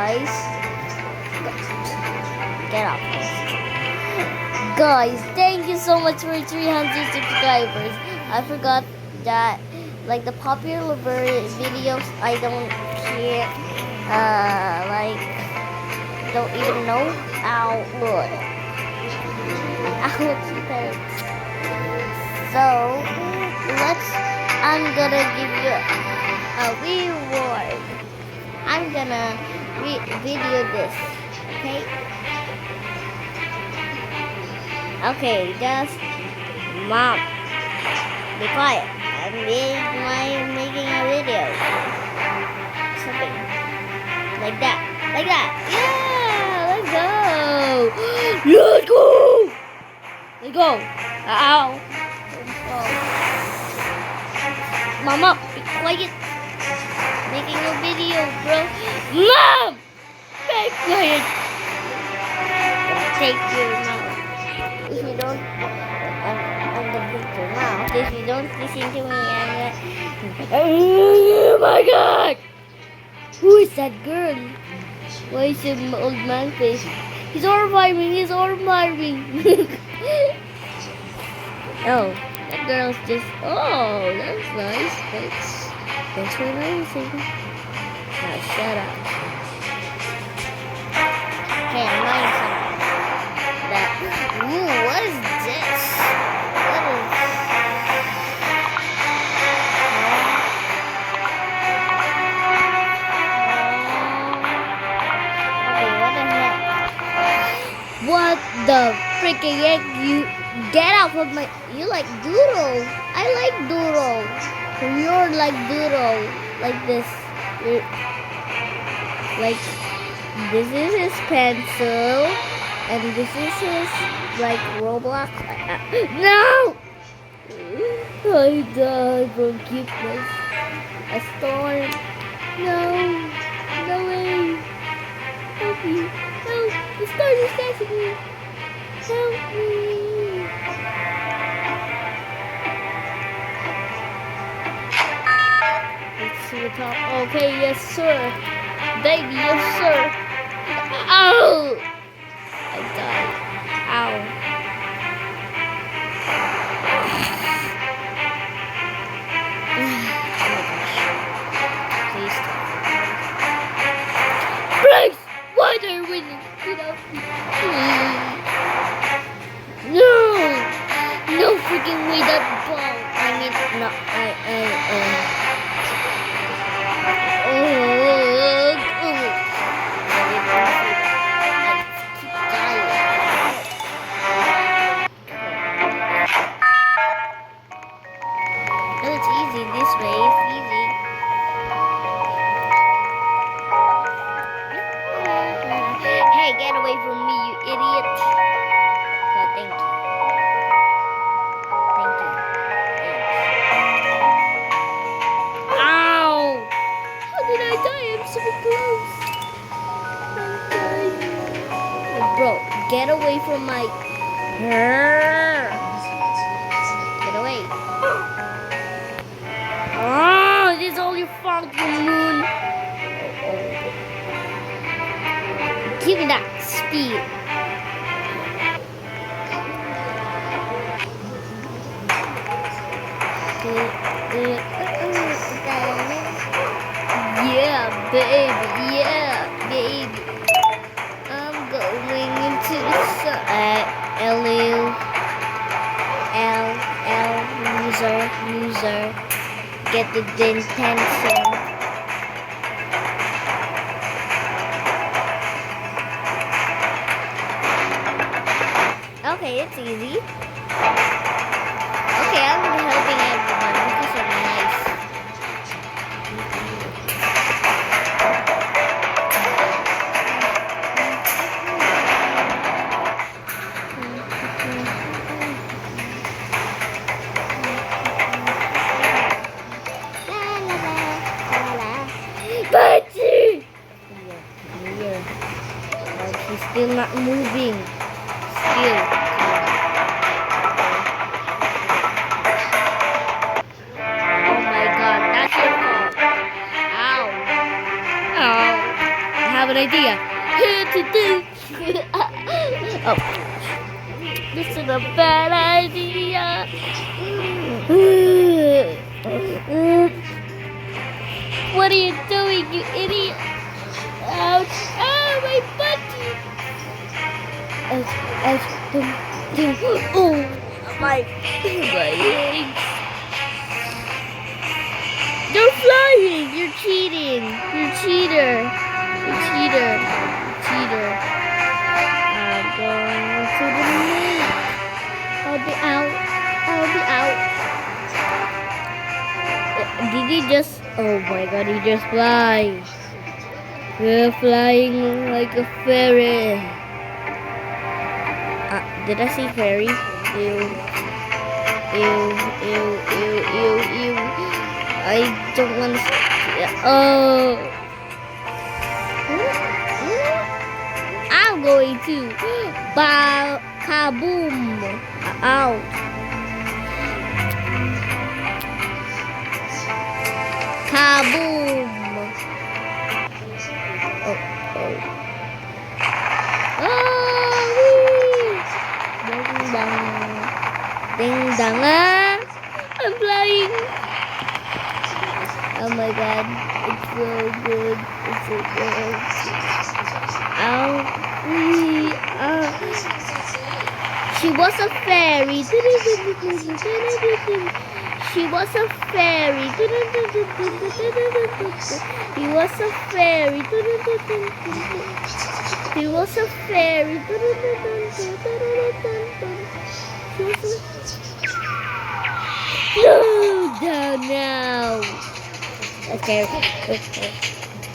guys. Get up. Guys, thank you so much for 300 subscribers. I forgot that, like, the popular videos, I don't care, don't even know. Ow, Lord. Ouch, it hurts. So, I'm gonna give you a reward. I'm gonna video this, okay? Okay, just Mom, be quiet. I'm making a video. Something like that, Yeah, let's go. Let's go. Let's go. Ow. Mama, be quiet. Making a video, bro. Mom, be quiet. Take your mouth. If you don't, I'm the victor now. If you don't listen to me, oh my God! Who is that girl? Why is an old man face? He's arm farming. Oh, that girl's just. Oh, that's nice. Thanks for noticing. Now shut up. Okay, I'm buying some. Ooh, what is this? Okay, what the heck? What the freaking heck? You get out of my... You like doodle. I like doodle. You're like doodle. Like this. Like, this is his pencil. And this is his, like, Roblox. No! I died from cuteness. A storm. No. No way. Help me. Help. The storm is catching me. Help me. Let's see the top. Okay, yes, sir. Baby, yes, sir. Ow! I died. Ow. Please stop. Bryce! Why are you winning without me? No! No freaking way that ball. I mean, no, it's easy this way, it's easy. Hey, get away from me, you idiot. Oh, thank you. Thank you. Thanks. Ow! How did I die? I'm so close. I'm dying. Bro, get away from my... Get away. Oh, this is all your fault, Moon. Give me that speed. Yeah, baby. Yeah, baby. I'm going into the sun. Loser. Get the intention. Okay, it's easy. Okay, I'm gonna be helping everyone because I'm nice. Patsy! Here. Like he's still not moving. Still. Oh my God, that's your fault. Ow. Ow. I have an idea. Oh, this is a bad idea. What are you doing, you idiot? Ouch! Oh, my butt! Ouch! Ouch! Oh, my legs! You're flying! You're cheating! You're cheater! You're cheater! You're cheater! I'm going to the moon. I'll be out. I'll be out. Did he just? Oh my God! He just flies. We're flying like a fairy. Did I see fairy? Ew. Ew. Ew. Ew. Ew. Ew. I don't want to. Oh. I'm going to. Kaboom. Out. Kaboom. Oh. Ding dong. Ding dong. I'm flying. Oh my God. It's so good. It's so good. Ow. She was a fairy. She was a fairy. He was a fairy. He was a fairy. Down now. Okay.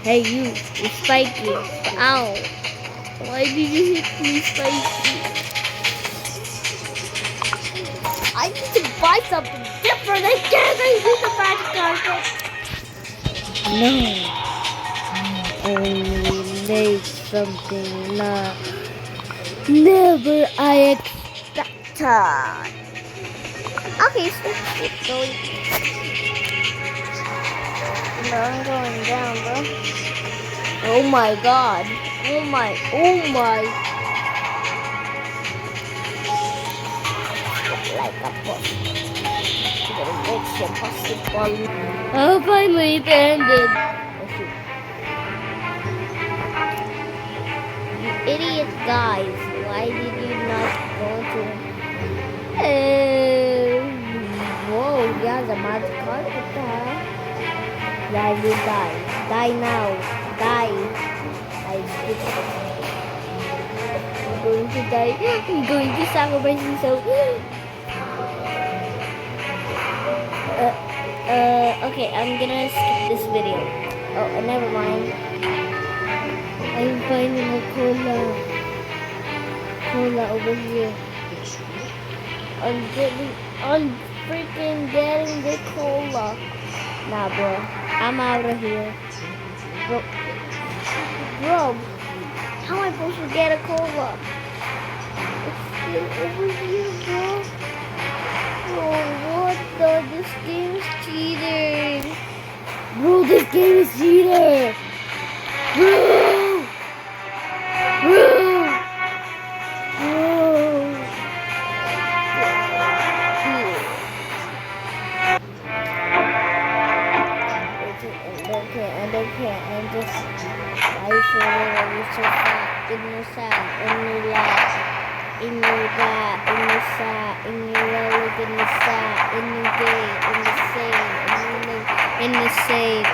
Hey, you Spiky. Ow. Why did you hit me, Spiky? I need to buy something different. I can't use the bad carpet. No. Only make something never I expected. Okay, so it's going. No, I'm going down, bro. Oh my God. Oh my. Like a boss. Oh, finally it ended. You idiot guys. Why did you not go to... whoa, yeah, the magic carpet. What the hell? Yeah, you die. Die now. Die. I'm going to die. I'm going to sacrifice myself. Okay, I'm gonna skip this video. Oh, never mind. I'm finding a cola over here. I'm freaking getting the cola. Nah, bro. I'm out of here. Bro, how am I supposed to get a cola? It's still over here, bro. Oh, what the? This game is cheating. Bro, this game is cheating. Bro. And just I feel you're so fat in your sack, in your lap, in your back, in your sack, in your leg, in the sack, in your gate, in the safe, in the safe.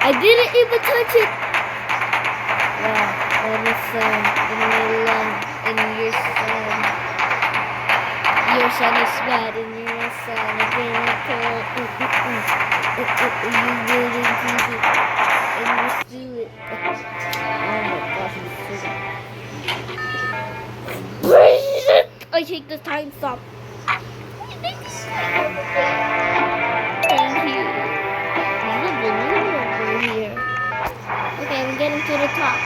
I didn't even touch it. Yeah, in the sun, in your lung, in your sun. Your son is bad, and your son is very cold. You really do it. And let's do it. Oh my gosh, I take the time stop. Thank you. There's a balloon over here. Okay, I'm getting to the top.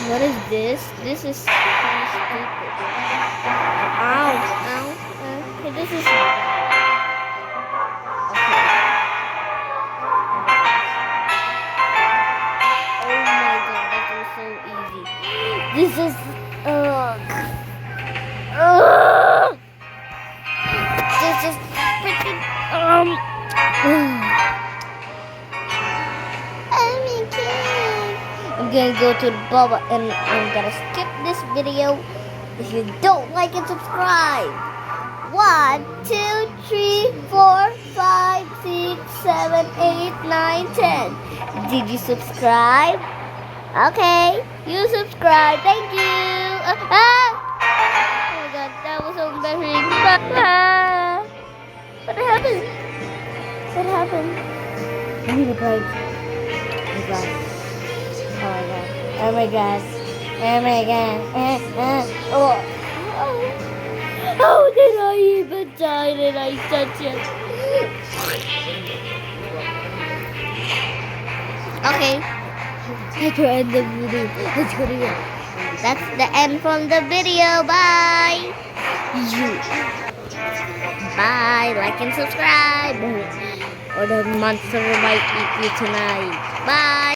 What is this? This is kind of stupid. Ow. Okay, this is... Oh This is uh, this is freaking I'm gonna go to the Bubba and I'm gonna skip this video. If you don't like it, subscribe. 1, 2, 3, 4, 5, 6, 7, 8, 9, 10. Did you subscribe? Okay, you subscribe. Thank you. Oh my god, that was so embarrassing. What happened? What happened? I need a break. Oh my god. Oh my god. Oh my god. Oh. How did I even die? Did I touch it? Okay. Let's go end the video. Let's go to it. That's the end from the video. Bye. Bye. Like and subscribe. Or the monster might eat you tonight. Bye.